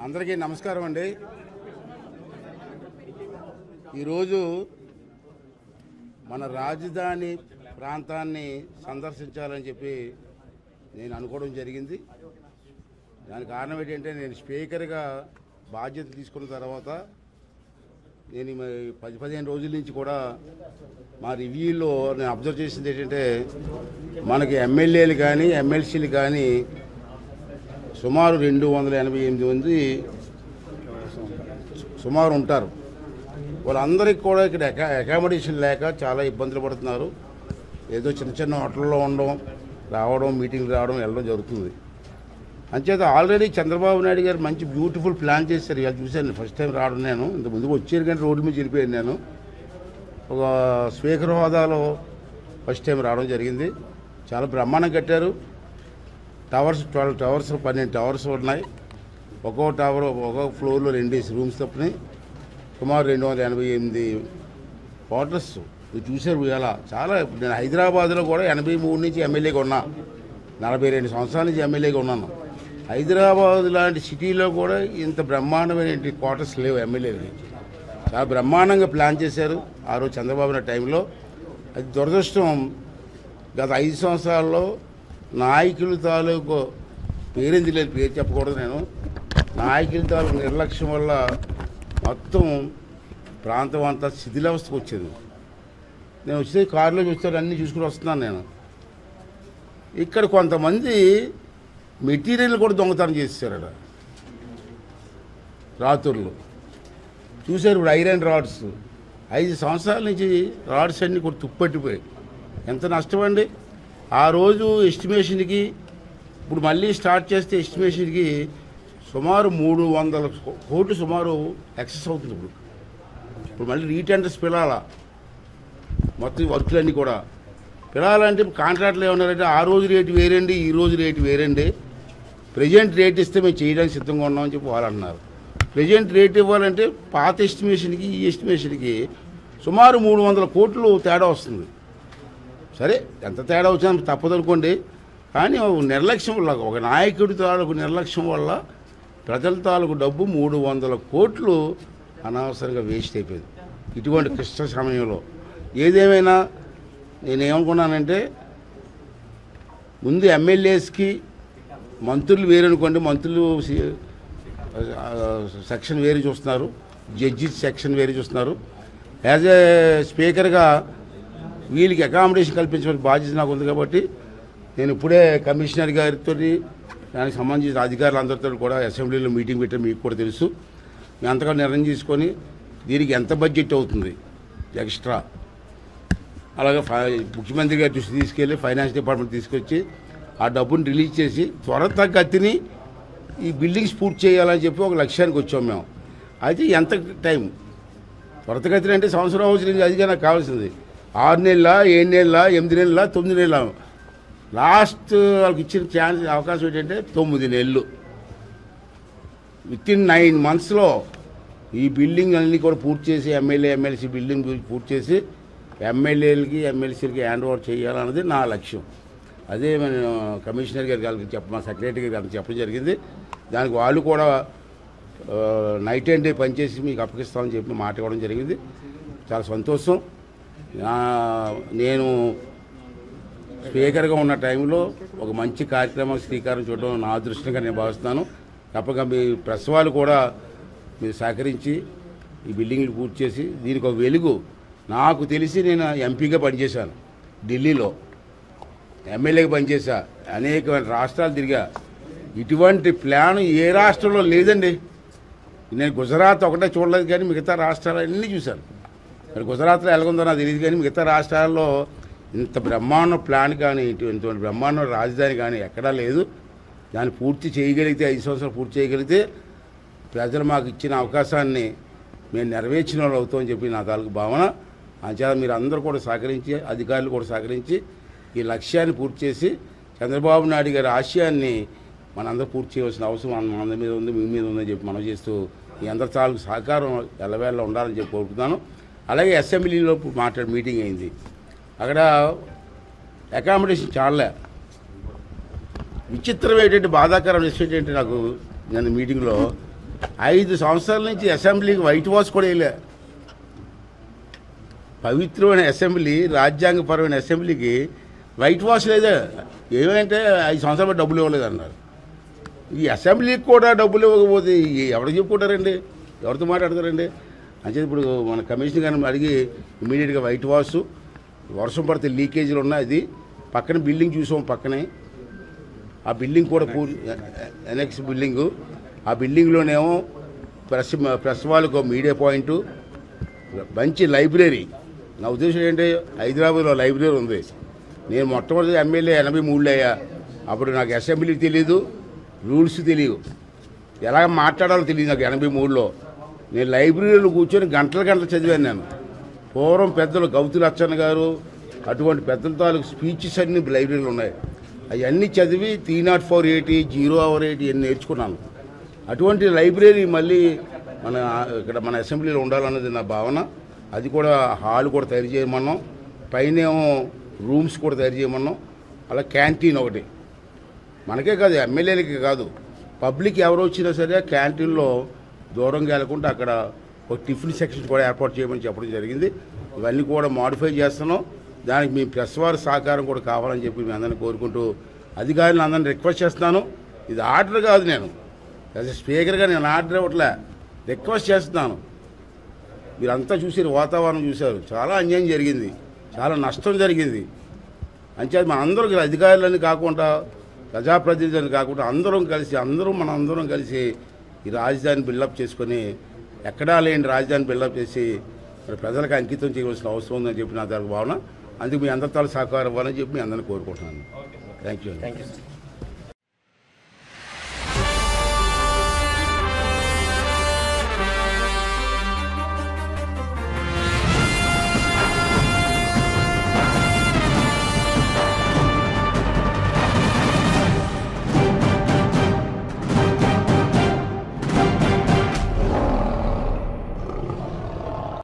అందరికీ నమస్కారం అండి. ఈరోజు మన రాజధాని ప్రాంతాన్ని సందర్శించాలని చెప్పి నేను అనుకోవడం జరిగింది. దానికి కారణం ఏంటంటే నేను స్పీకర్గా బాధ్యత తీసుకున్న తర్వాత నేను 10-15 రోజుల నుంచి కూడా మా రివ్యూలో నేను అబ్జర్వ్ చేసింది ఏంటంటే మనకి ఎమ్మెల్యేలు కానీ ఎమ్మెల్సీలు కానీ సుమారు 288 మంది సుమారు ఉంటారు. వాళ్ళందరికీ కూడా ఇక్కడ అకామిడేషన్ లేక చాలా ఇబ్బందులు పడుతున్నారు. ఏదో చిన్న చిన్న హోటల్లో ఉండడం, రావడం, మీటింగ్లు రావడం, వెళ్ళడం జరుగుతుంది. అంచేత ఆల్రెడీ చంద్రబాబు నాయుడు గారు మంచి బ్యూటిఫుల్ ప్లాన్ చేశారు. ఇలా చూశాను, ఫస్ట్ టైం రావడం నేను. ఇంత ముందుకు వచ్చారు కానీ రోడ్డు మీద వెళ్ళిపోయాను. నేను ఒక స్పీకర్ హోదాలో ఫస్ట్ టైం రావడం జరిగింది. చాలా బ్రహ్మాండం కట్టారు. టవర్స్ 12 టవర్స్ 12 టవర్స్ ఉన్నాయి. ఒక్కో టవర్ ఒక్కొక్క ఫ్లోర్లో 2 రూమ్స్ తప్పని సుమారు 288 క్వార్టర్స్ మీరు చూశారు. ఇలా చాలా నేను హైదరాబాద్లో కూడా 83 నుంచి ఎమ్మెల్యేగా ఉన్నా, 42 సంవత్సరాల నుంచి ఎమ్మెల్యేగా ఉన్నాను. హైదరాబాద్ లాంటి సిటీలో కూడా ఇంత బ్రహ్మాండమైన క్వార్టర్స్ లేవు ఎమ్మెల్యేలకి. చాలా బ్రహ్మాండంగా ప్లాన్ చేశారు ఆ రోజు చంద్రబాబు నాయుడు టైంలో. అది దురదృష్టం, గత 5 సంవత్సరాల్లో నాయకుల తాలూకు పేరేంది లేదు, పేరు చెప్పకూడదు. నేను నాయకుల తాలూకు నిర్లక్ష్యం వల్ల మొత్తం ప్రాంతం అంతా శిథిలావస్థకు వచ్చేది. నేను వచ్చే కారులో చూస్తాను, అన్నీ చూసుకుని వస్తున్నాను. నేను ఇక్కడ కొంతమంది మెటీరియల్ కూడా దొంగతనం చేసేసారట రాత్రులు. చూశారు ఇప్పుడు ఐరన్ రాడ్స్ 5 సంవత్సరాల నుంచి రాడ్స్ అన్నీ కూడా తుప్పట్టిపోయాయి. ఎంత నష్టం అండి. ఆ రోజు ఎస్టిమేషన్కి ఇప్పుడు మళ్ళీ స్టార్ట్ చేస్తే ఎస్టిమేషన్కి సుమారు 300 కోట్లు సుమారు ఎక్సెస్ అవుతుంది. ఇప్పుడు మళ్ళీ రీటెండర్స్ పిలాలా, మొత్తం వర్క్లన్నీ కూడా పిలాలంటే కాంట్రాక్ట్లు ఏమన్నారంటే ఆ రోజు రేటు వేరండి, ఈ రోజు రేటు వేరండి, ప్రజెంట్ రేట్ ఇస్తే మేము చేయడానికి సిద్ధంగా ఉన్నామని చెప్పి వాళ్ళు అన్నారు. ప్రజెంట్ రేట్ ఇవ్వాలంటే పాత ఎస్టిమేషన్కి ఈ ఎస్టిమేషన్కి సుమారు 300 కోట్లు తేడా వస్తుంది. సరే, ఎంత తేడా వచ్చినా తప్పదనుకోండి. కానీ నిర్లక్ష్యం వల్ల, ఒక నాయకుడి తాలూకు నిర్లక్ష్యం వల్ల ప్రజల తాలూకు డబ్బు 300 కోట్లు అనవసరంగా వేస్ట్ అయిపోయింది ఇటువంటి క్లిష్ట సమయంలో. ఏదేమైనా నేనేమనుకున్నానంటే ముందు ఎమ్మెల్యేస్కి మంత్రులు వేరనుకోండి, మంత్రులు సెక్షన్ వేరే చూస్తున్నారు, జడ్జెస్ సెక్షన్ వేరే చూస్తున్నారు. యాజ్ ఏ స్పీకర్గా వీళ్ళకి అకామిడేషన్ కల్పించే బాధ్యత నాకు ఉంది. కాబట్టి నేను ఇప్పుడే కమిషనర్ గారితో, దానికి సంబంధించిన అధికారులందరితో కూడా అసెంబ్లీలో మీటింగ్ పెట్టారు. మీకు కూడా తెలుసు. మేము అంతగా నిర్ణయం తీసుకొని దీనికి ఎంత బడ్జెట్ అవుతుంది ఎక్స్ట్రా, అలాగే ముఖ్యమంత్రి గారి దృష్టి తీసుకెళ్ళి ఫైనాన్స్ డిపార్ట్మెంట్ తీసుకొచ్చి ఆ డబ్బుని రిలీజ్ చేసి త్వరతగతిని ఈ బిల్డింగ్స్ పూర్తి చేయాలని చెప్పి ఒక లక్ష్యానికి వచ్చాం మేము. అయితే ఎంత టైం త్వరతగతిని అంటే సంవత్సరం అవసరం, అదిగా నాకు కావాల్సింది 6 నెలల, 7 నెలల, 8 నెలల, 9 నెలల. లాస్ట్ వాళ్ళకి ఇచ్చిన ఛాన్స్ అవకాశం ఏంటంటే 9 నెలలు. విత్ ఇన్ 9 మంత్స్లో ఈ బిల్డింగ్ అన్నీ కూడా పూర్తి చేసి ఎమ్మెల్యే ఎమ్మెల్సీ బిల్డింగ్ పూర్తి చేసి ఎమ్మెల్యేలకి ఎమ్మెల్సీలకి హ్యాండ్ ఓవర్ చేయాలన్నది నా లక్ష్యం. అదే నేను కమిషనర్ గారికి మా సెక్రటరీ గారికి చెప్పడం జరిగింది. దానికి వాళ్ళు కూడా నైట్ అండ్ డే పనిచేసి మీకు అప్పగిస్తామని చెప్పి మాట ఇవ్వడం జరిగింది. చాలా సంతోషం. నేను స్పీకర్గా ఉన్న టైంలో ఒక మంచి కార్యక్రమం శ్రీకారం చూడడం నా అదృష్టంగా నేను భావిస్తున్నాను. తప్పక మీ ప్రెస్ వాళ్ళు కూడా మీరు సహకరించి ఈ బిల్డింగ్లు పూర్తి చేసి దీనికి ఒక వెలుగు. నాకు తెలిసి నేను ఎంపీగా పనిచేశాను, ఢిల్లీలో ఎమ్మెల్యేగా పనిచేశా, అనేక రాష్ట్రాలు తిరిగా. ఇటువంటి ప్లాన్ ఏ రాష్ట్రంలో లేదండి. నేను గుజరాత్ ఒకటే చూడలేదు కానీ మిగతా రాష్ట్రాలన్నీ చూశాను. మరి గుజరాత్లో ఎలాగుందో నాకు తెలియదు కానీ మిగతా రాష్ట్రాల్లో ఇంత బ్రహ్మాండ ప్లాన్ కానీ ఇటువంటి బ్రహ్మాండ రాజధాని కానీ ఎక్కడా లేదు. దాన్ని పూర్తి చేయగలిగితే 5 సంవత్సరాలు పూర్తి చేయగలిగితే ప్రజలు మాకు ఇచ్చిన అవకాశాన్ని మేము నెరవేర్చిన వాళ్ళు అవుతామని చెప్పి నా తాలూకు భావన. అంచేత మీరు అందరూ కూడా సహకరించి, అధికారులు కూడా సహకరించి ఈ లక్ష్యాన్ని పూర్తి చేసి చంద్రబాబు నాయుడు గారి ఆశయాన్ని మనందరూ పూర్తి చేయవలసిన అవసరం మనందరి మీద ఉంది, మీ మీద ఉందని చెప్పి మనం చేస్తూ ఈ అందరి తాలూకు సహకారం ఎల్లవేళ ఉండాలని చెప్పి కోరుకుంటున్నాను. అలాగే అసెంబ్లీలో మీటింగ్ అయింది. అక్కడ అకామిడేషన్ చాలా విచిత్రం ఏంటంటే బాధాకరం విషయం ఏంటంటే నాకు నేను మీటింగ్లో 5 సంవత్సరాల నుంచి అసెంబ్లీకి వైట్ వాష్ కూడా వేయలే. పవిత్రమైన అసెంబ్లీ, రాజ్యాంగపరమైన అసెంబ్లీకి వైట్ వాష్ లేదా? ఏమంటే 5 సంవత్సరాలు డబ్బులు ఇవ్వలేదన్నారు. ఈ అసెంబ్లీకి కూడా డబ్బులు ఇవ్వకపోతే ఎవరు చెప్పుకుంటారండి? ఎవరితో మాట్లాడతారండి? అంటే ఇప్పుడు మన కమిషనర్ గారిని అడిగి ఇమీడియట్గా వైట్ వాష్, వర్షం పడితే లీకేజీలు ఉన్నాయి. అది పక్కన బిల్డింగ్ చూసాం, పక్కనే ఆ బిల్డింగ్ కూడా ఎనెక్స్ బిల్డింగు. ఆ బిల్డింగ్లోనేమో ప్రెస్ వాళ్ళకు మీడియా పాయింటు, మంచి లైబ్రరీ. నా ఉద్దేశం ఏంటంటే హైదరాబాద్లో లైబ్రరీ ఉంది. నేను మొట్టమొదటి ఎమ్మెల్యే 83లో అయ్యా. అప్పుడు నాకు అసెంబ్లీ తెలీదు, రూల్స్ తెలియదు, ఎలా మాట్లాడాలో తెలియదు నాకు. 83లో నేను లైబ్రరీలో కూర్చొని గంటలు చదివాను. నేను పూర్వం పెద్దలు గౌతు లచ్చన్న గారు అటువంటి పెద్దల తాలూకు స్పీచెస్ అన్నీ లైబ్రరీలో ఉన్నాయి. అవన్నీ చదివి 30480, 0/80 ఇవన్నీ నేర్చుకున్నాను. అటువంటి లైబ్రరీ మళ్ళీ ఇక్కడ మన అసెంబ్లీలో ఉండాలన్నది నా భావన. అది కూడా హాల్ కూడా తయారు చేయమన్నాం, పైనేమో రూమ్స్ కూడా తయారు చేయమన్నాం. అలా క్యాంటీన్ ఒకటి మనకే కాదు, ఎమ్మెల్యేలకి కాదు, పబ్లిక్ ఎవరు వచ్చినా సరే క్యాంటీన్లో దూరంగా వెళ్ళకుండా అక్కడ ఒక టిఫిన్ సెక్షన్ కూడా ఏర్పాటు చేయమని చెప్పడం జరిగింది. ఇవన్నీ కూడా మాడిఫై చేస్తున్నాం. దానికి మీ ప్రెస్ వారి సహకారం కూడా కావాలని చెప్పి మీ అందరిని కోరుకుంటూ అధికారులను అందరినీ రిక్వెస్ట్ చేస్తున్నాను. ఇది ఆర్డర్ కాదు, నేను యాజ్ స్పీకర్గా నేను ఆర్డర్ ఇవ్వట్లే, రిక్వెస్ట్ చేస్తున్నాను. మీరంతా చూసారు, వాతావరణం చూశారు, చాలా అన్యాయం జరిగింది, చాలా నష్టం జరిగింది. అంచేది మన అందరూ అధికారులని కాకుండా, ప్రజాప్రతినిధులని కాకుండా అందరం కలిసి ఈ రాజధాని బిల్డప్ చేసుకొని ఎక్కడా లేని రాజధాని బిల్డప్ చేసి ప్రజలకు అంకితం చేయవలసిన అవసరం ఉందని చెప్పి నా భావన. అందుకు మీ అందరితో సహకారం ఇవ్వాలని చెప్పి మీ అందరిని కోరుకుంటున్నాను. Thank you.